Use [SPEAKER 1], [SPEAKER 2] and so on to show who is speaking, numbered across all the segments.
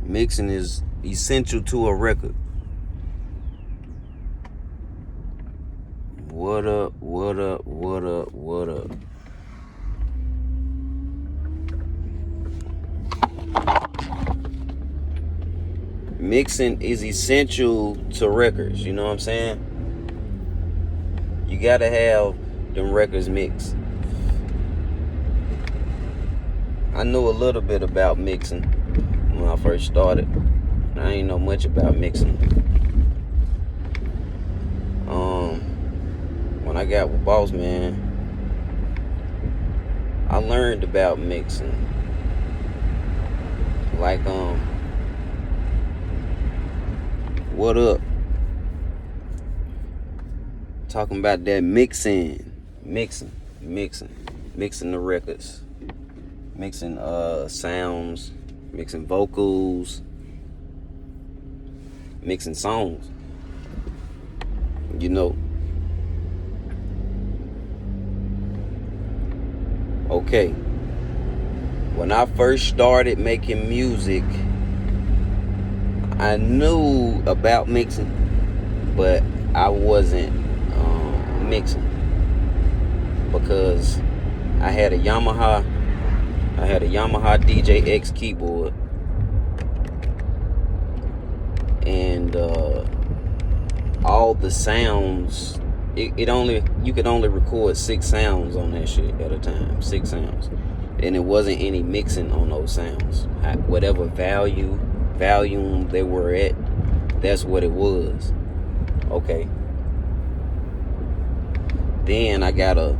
[SPEAKER 1] Mixing is essential to a record. What up, what up, what up, what up? Mixing is essential to records, you know what I'm saying? You gotta have them records mixed. I knew a little bit about mixing when I first started. I ain't know much about mixing. When I got with Boss Man, I learned about mixing. Like, what up? Talking about that mixing the records, mixing sounds, mixing vocals, mixing songs. You know. Okay. When I first started making music, I knew about mixing, but I wasn't mixing because I had a Yamaha DJ-X keyboard, and all the sounds, you could only record 6 sounds on that shit at a time, 6 sounds, and it wasn't any mixing on those sounds. Whatever volume they were at, that's what it was. Okay. Then I got a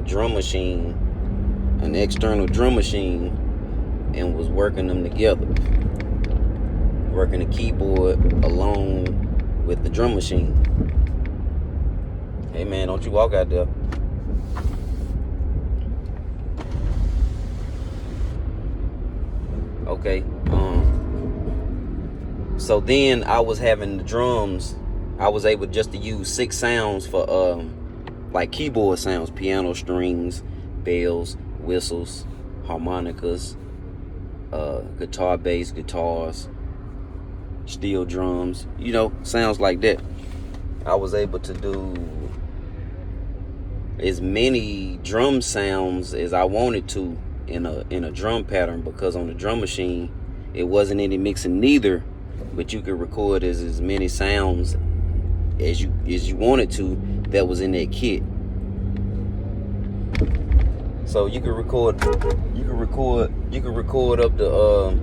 [SPEAKER 1] drum machine, an external drum machine, and was working them together, working the keyboard along with the drum machine. Hey man, don't you walk out there. Okay. So then I was having the drums. I was able just to use 6 sounds for like keyboard sounds: piano strings, bells, whistles, harmonicas, guitar, bass, guitars, steel drums, sounds like that. I was able to do as many drum sounds as I wanted to in a drum pattern, because on the drum machine it wasn't any mixing neither, but you could record as many sounds as you wanted to that was in that kit. So you could record up to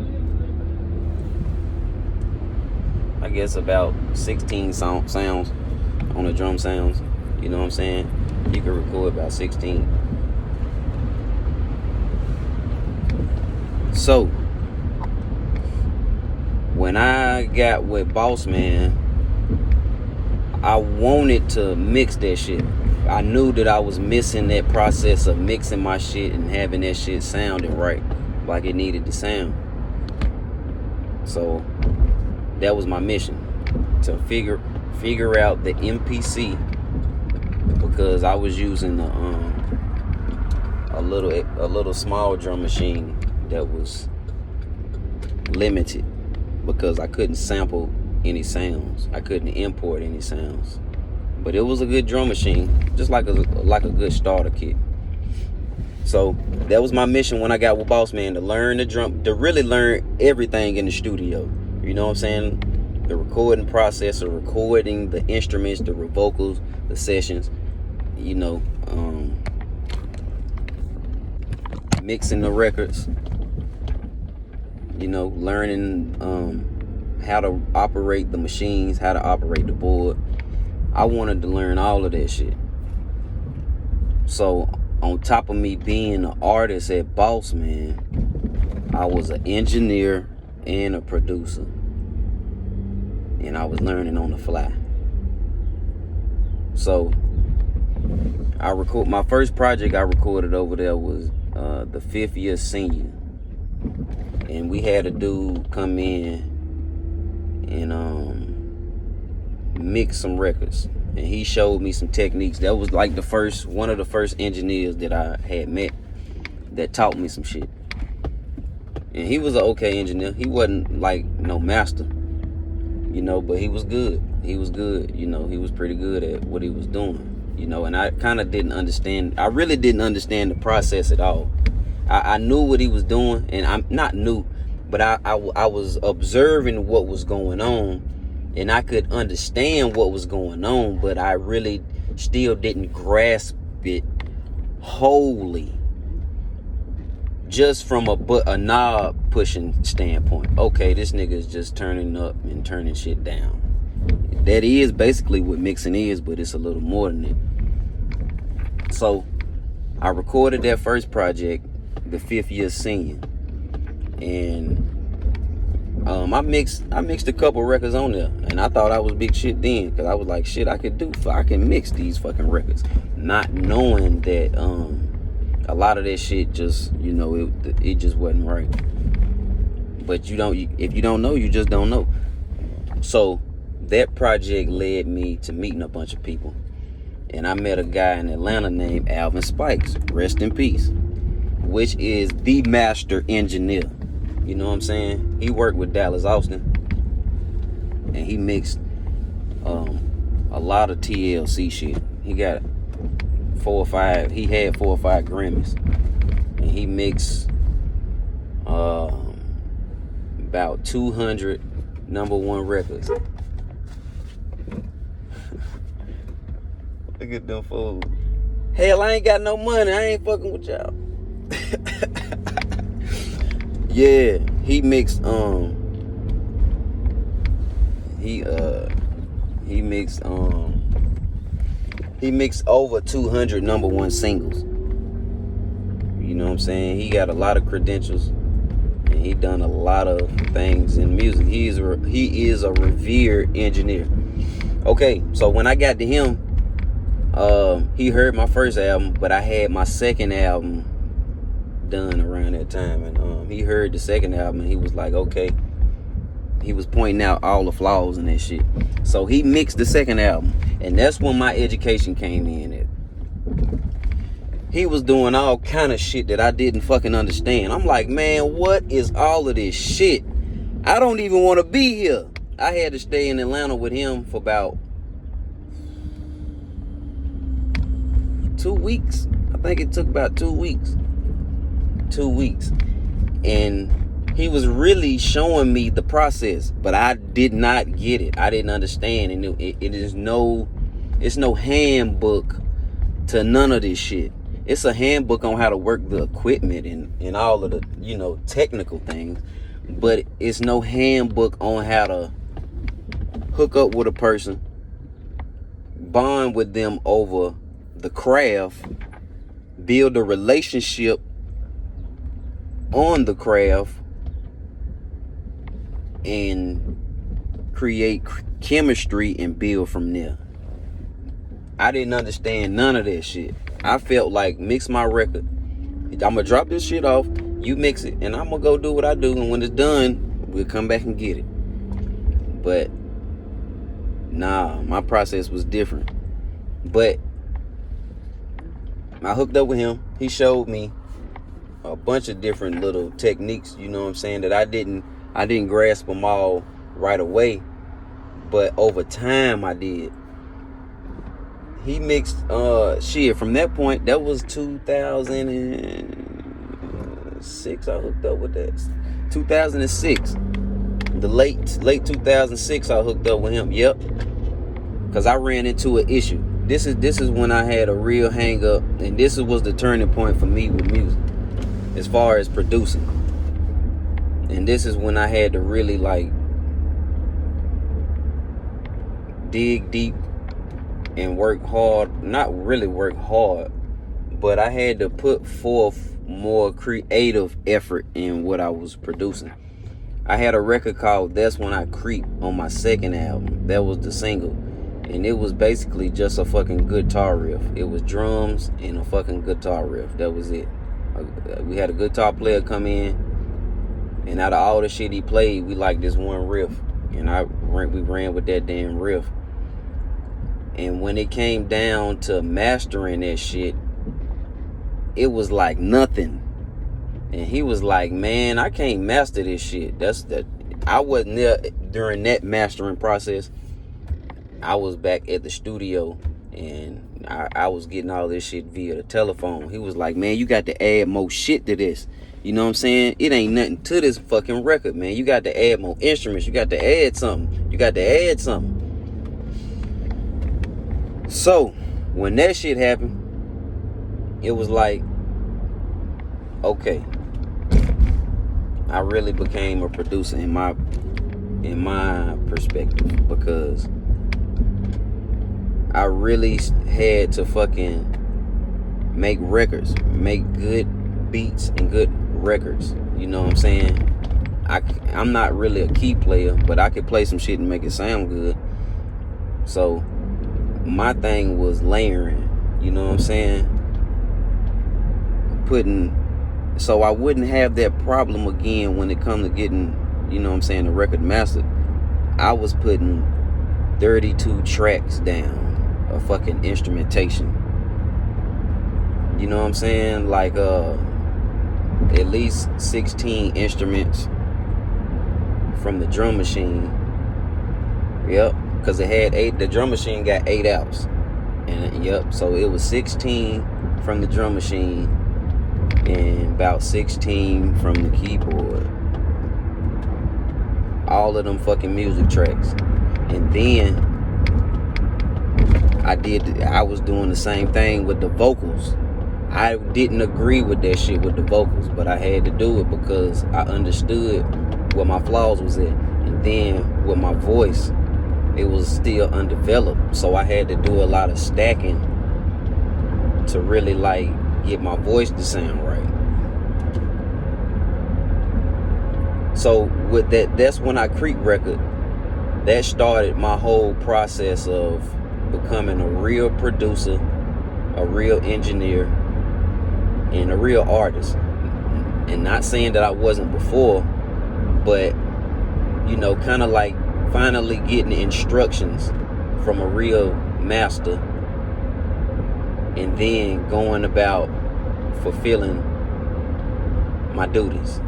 [SPEAKER 1] I guess about 16 sounds on the drum sounds. You know what I'm saying? You could record about 16. So when I got with Boss Man, I wanted to mix that shit. I knew that I was missing that process of mixing my shit and having that shit sounding right, like it needed to sound. So that was my mission, to figure out the MPC, because I was using a little small drum machine that was limited, because I couldn't sample any sounds. I couldn't import any sounds. But it was a good drum machine, just like a good starter kit. So that was my mission when I got with Boss Man, to learn the drum, to really learn everything in the studio. You know what I'm saying? The recording process of recording the instruments, the vocals, the sessions, mixing the records, learning how to operate the machines, how to operate the board. I wanted to learn all of that shit. So on top of me being an artist at Boss Man, I was an engineer and a producer, and I was learning on the fly. So my first project I recorded over there was the 5th year senior, and we had a dude come in and mix some records, and he showed me some techniques. That was like one of the first engineers that I had met that taught me some shit. And he was an okay engineer. He wasn't like no master, but he was good. He was good, he was pretty good at what he was doing, and I kind of didn't understand. I really didn't understand the process at all. I knew what he was doing, and I'm not new, but I was observing what was going on, and I could understand what was going on, but I really still didn't grasp it wholly, just from a knob pushing standpoint. Okay, this nigga is just turning up and turning shit down. That is basically what mixing is, but it's a little more than it. So I recorded that first project, the 5th Year Senior, and I mixed a couple records on there, and I thought I was big shit then, because I was like, shit, I can mix these fucking records, not knowing that a lot of that shit just, it just wasn't right. But if you don't know, you just don't know. So that project led me to meeting a bunch of people, and I met a guy in Atlanta named Alvin Speights, rest in peace, which is the master engineer. You know what I'm saying? He worked with Dallas Austin, and he mixed a lot of TLC shit. He got 4 or 5. He had 4 or 5 Grammys, and he mixed about 200 #1 records. Look at them fools. Hell, I ain't got no money. I ain't fucking with y'all. Yeah, he mixed he mixed over 200 #1 singles. You know what I'm saying? He got a lot of credentials, and he done a lot of things in music. He is a revered engineer. Okay, so when I got to him, he heard my first album, but I had my second album done around that time, and he heard the second album, and he was like, okay. He was pointing out all the flaws in that shit. So he mixed the second album, and that's when my education came in at. He was doing all kind of shit that I didn't fucking understand. I'm like, man, what is all of this shit? I don't even want to be here. I had to stay in Atlanta with him for about 2 weeks. I think it took about 2 weeks. 2 weeks. And he was really showing me the process, but I did not get it. I didn't understand. And it's no handbook to none of this shit. It's a handbook on how to work the equipment and all of the, technical things. But it's no handbook on how to hook up with a person, bond with them over the craft, build a relationship on the craft, and create chemistry and build from there. I didn't understand none of that shit. I felt like, mix my record. I'm gonna drop this shit off, you mix it, and I'm gonna go do what I do, and when it's done, we'll come back and get it. But nah, my process was different. But I hooked up with him. He showed me a bunch of different little techniques, you know what I'm saying, that I didn't grasp them all right away, but over time I did. He mixed shit from that point. That was 2006. I hooked up with that. 2006. The late 2006 I hooked up with him. Yep. Cause I ran into an issue. This is when I had a real hang up, and this was the turning point for me with music as far as producing. And this is when I had to really dig deep and work hard. Not really work hard, but I had to put forth more creative effort in what I was producing. I had a record called That's When I Creep on my second album. That was the single. And it was basically just a fucking guitar riff. It was drums and a fucking guitar riff. That was it. We had a guitar player come in, and out of all the shit he played, we liked this one riff, and we ran with that damn riff. And when it came down to mastering that shit, it was like nothing. And he was like, man, I can't master this shit. I wasn't there during that mastering process. I was back at the studio, and I was getting all this shit via the telephone. He was like, man, you got to add more shit to this. You know what I'm saying? It ain't nothing to this fucking record, man. You got to add more instruments. You got to add something. You got to add something. So, when that shit happened, it was like, okay, I really became a producer in my perspective, because I really had to fucking make records, make good beats and good records. You know what I'm saying? I'm not really a key player, but I could play some shit and make it sound good. So my thing was layering, you know what I'm saying? So I wouldn't have that problem again when it comes to getting, you know what I'm saying, the record mastered. I was putting 32 tracks down of fucking instrumentation. You know what I'm saying? Like at least 16 instruments from the drum machine. Yep, because it had 8. The drum machine got 8 outs. And yep, so it was 16 from the drum machine and about 16 from the keyboard. All of them fucking music tracks. And then I was doing the same thing with the vocals. I didn't agree with that shit with the vocals, but I had to do it because I understood where my flaws was at. And then with my voice, it was still undeveloped, so I had to do a lot of stacking to really like get my voice to sound right. So with that's when I Creep record, that started my whole process of becoming a real producer, a real engineer, and a real artist. And not saying that I wasn't before, but you know, kind of like finally getting instructions from a real master and then going about fulfilling my duties.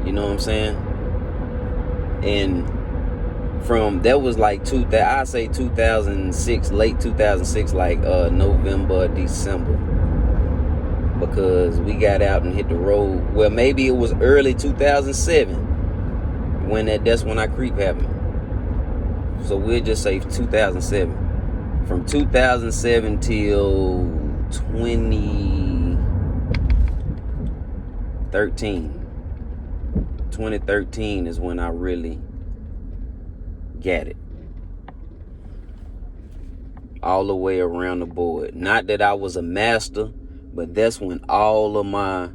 [SPEAKER 1] You know what I'm saying? And from that was like I say 2006, late 2006, like November, December, because we got out and hit the road. Well, maybe it was early 2007 when that's when I Creep happened. So we'll just say 2007. From 2007 till 2013. 2013 is when I really got it. All the way around the board. Not that I was a master, but that's when all of my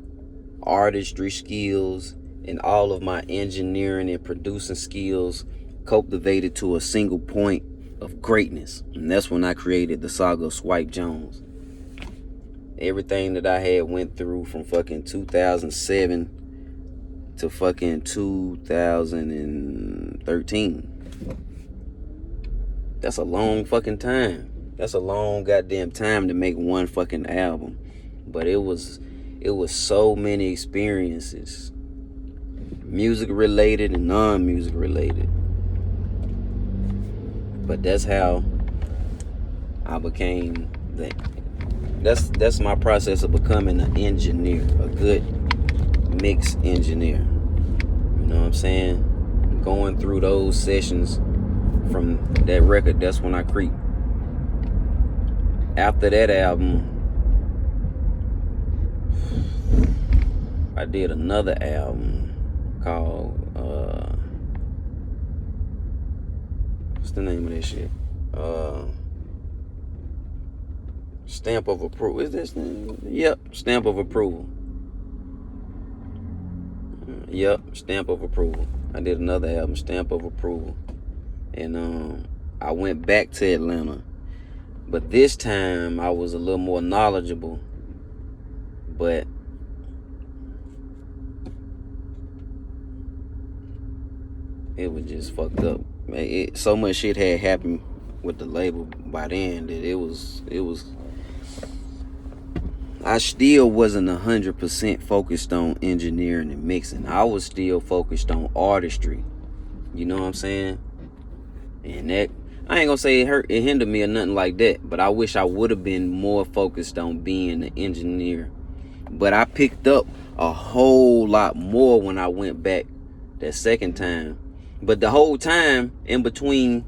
[SPEAKER 1] artistry skills and all of my engineering and producing skills cultivated to a single point of greatness. And that's when I created the saga of Swipe Jones. Everything that I had went through from fucking 2007 to fucking 2013. That's a long fucking time. That's a long goddamn time to make one fucking album. But it was so many experiences, music related and non-music related. But that's how I became that's my process of becoming an engineer, a good mix engineer. You know what I'm saying? Going through those sessions from that record, that's when I Creep. After that album, I did another album called what's the name of this shit? Stamp of Approval. Is this name? Yep, Stamp of Approval. Yep, Stamp of Approval. I did another album, Stamp of Approval. And I went back to Atlanta. But this time I was a little more knowledgeable. But it was just fucked up. So much shit had happened with the label by then that it was I still wasn't 100% focused on engineering and mixing. I was still focused on artistry. You know what I'm saying? And that, I ain't gonna say it hindered me or nothing like that, but I wish I would have been more focused on being an engineer. But I picked up a whole lot more when I went back that second time. But the whole time in between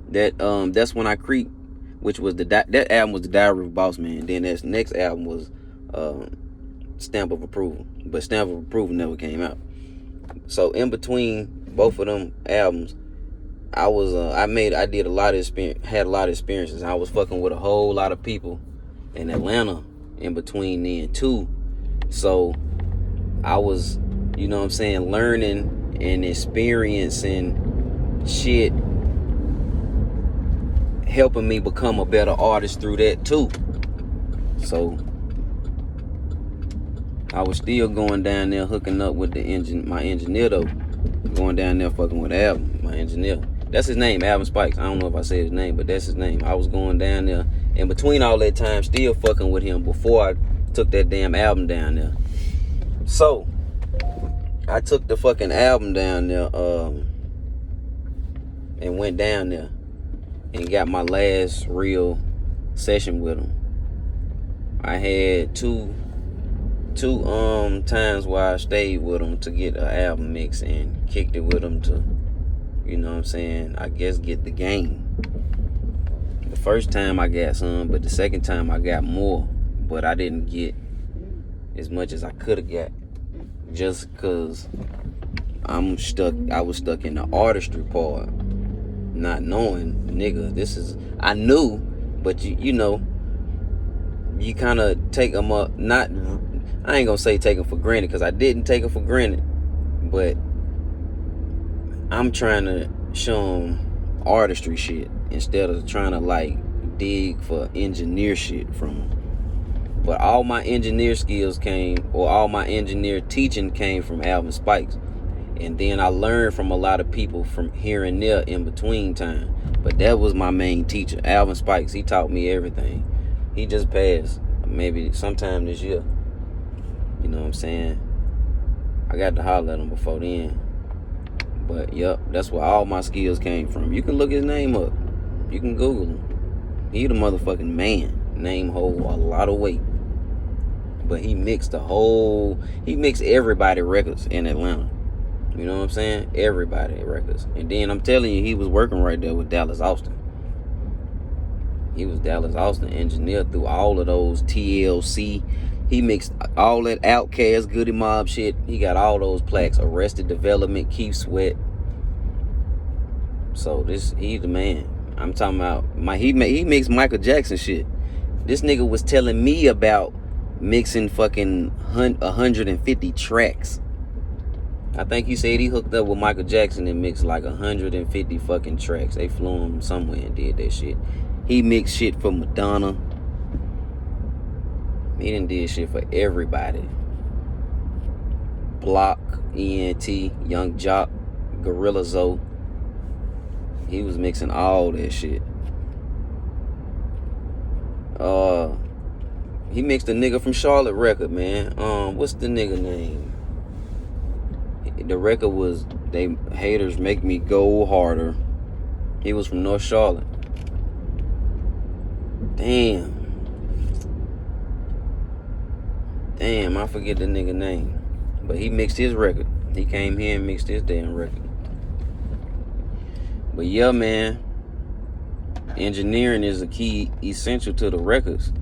[SPEAKER 1] that, that's when I creeped, which was that album was the Diary of a Boss Man. Then that next album was Stamp of Approval, but Stamp of Approval never came out. So in between both of them albums, I was I did a lot of experience, had a lot of experiences. I was fucking with a whole lot of people in Atlanta in between then too. So I was, you know what I'm saying, learning and experiencing shit, helping me become a better artist through that too. So I was still going down there hooking up with my engineer though. Going down there fucking with Alvin, my engineer. That's his name, Alvin Speights. I don't know if I said his name, but that's his name. I was going down there in between all that time still fucking with him before I took that damn album down there. So I took the fucking album down there and went down there and got my last real session with him. I had two times where I stayed with him to get an album mix and kicked it with him to, you know what I'm saying, I guess get the game. The first time I got some, but the second time I got more, but I didn't get as much as I could have got, just because I was stuck in the artistry part, not knowing, nigga, I knew, but you know, you kind of take them up, I ain't gonna say take them for granted, because I didn't take them for granted, but I'm trying to show them artistry shit instead of trying to like dig for engineer shit from them. But all my engineer skills all my engineer teaching came from Alvin Speights. And then I learned from a lot of people from here and there in between time. But that was my main teacher, Alvin Speights. He taught me everything. He just passed maybe sometime this year. You know what I'm saying? I got to holler at him before then. But yep, that's where all my skills came from. You can look his name up. You can Google him. He the motherfucking man. Name hold a lot of weight. But he mixed everybody records in Atlanta. You know what I'm saying? Everybody records. And then I'm telling you, he was working right there with Dallas Austin. He was Dallas Austin engineer through all of those TLC. He mixed all that Outkast, Goody Mob shit. He got all those plaques. Arrested Development, Keith Sweat. So he's the man. I'm talking about he mixed Michael Jackson shit. This nigga was telling me about mixing fucking 150 tracks. I think he said he hooked up with Michael Jackson and mixed like 150 fucking tracks. They flew him somewhere and did that shit. He mixed shit for Madonna. He done did shit for everybody. Block, ENT, Young Jock, Gorilla Zoe. He was mixing all that shit. He mixed a nigga from Charlotte record, man. What's the nigga name? The record was They Haters Make Me Go Harder. He was from North Charlotte. Damn, I forget the nigga name. But he mixed his record. He came here and mixed his damn record. But yeah, man, engineering is a key essential to the records.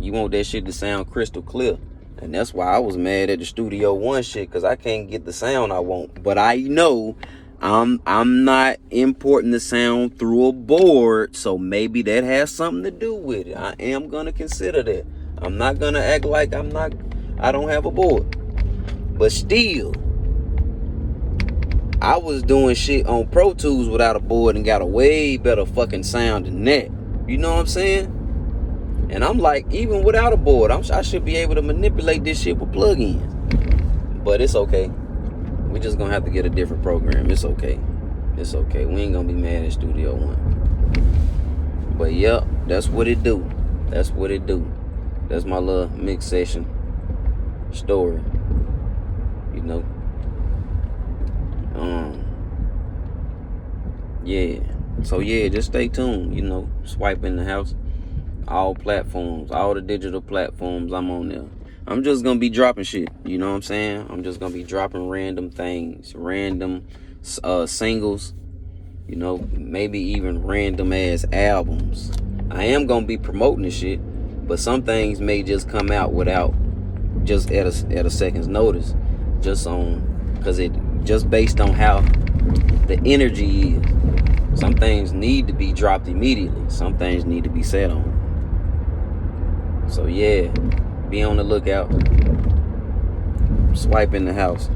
[SPEAKER 1] You want that shit to sound crystal clear. And that's why I was mad at the Studio One shit, because I can't get the sound I want. But I know I'm not importing the sound through a board, so maybe that has something to do with it. I am gonna consider that. I'm not gonna act like I don't have a board. But still, I was doing shit on Pro Tools without a board and got a way better fucking sound than that. You know what I'm saying? And I'm like, even without a board, I should be able to manipulate this shit with plugins. But it's okay. We just gonna have to get a different program. It's okay. It's okay. We ain't gonna be mad at Studio One. But yep, that's what it do. That's what it do. That's my little mix session story, you know. Yeah. So yeah, just stay tuned, you know. Swipe in the house. All platforms, all the digital platforms, I'm on there. I'm just gonna be dropping shit, you know what I'm saying? I'm just gonna be dropping random things, random singles, you know, maybe even random ass albums. I am gonna be promoting this shit, but some things may just come out without, just at a second's notice, because it just based on how the energy is. Some things need to be dropped immediately. Some things need to be sat on. So yeah, be on the lookout. Swipe in the house.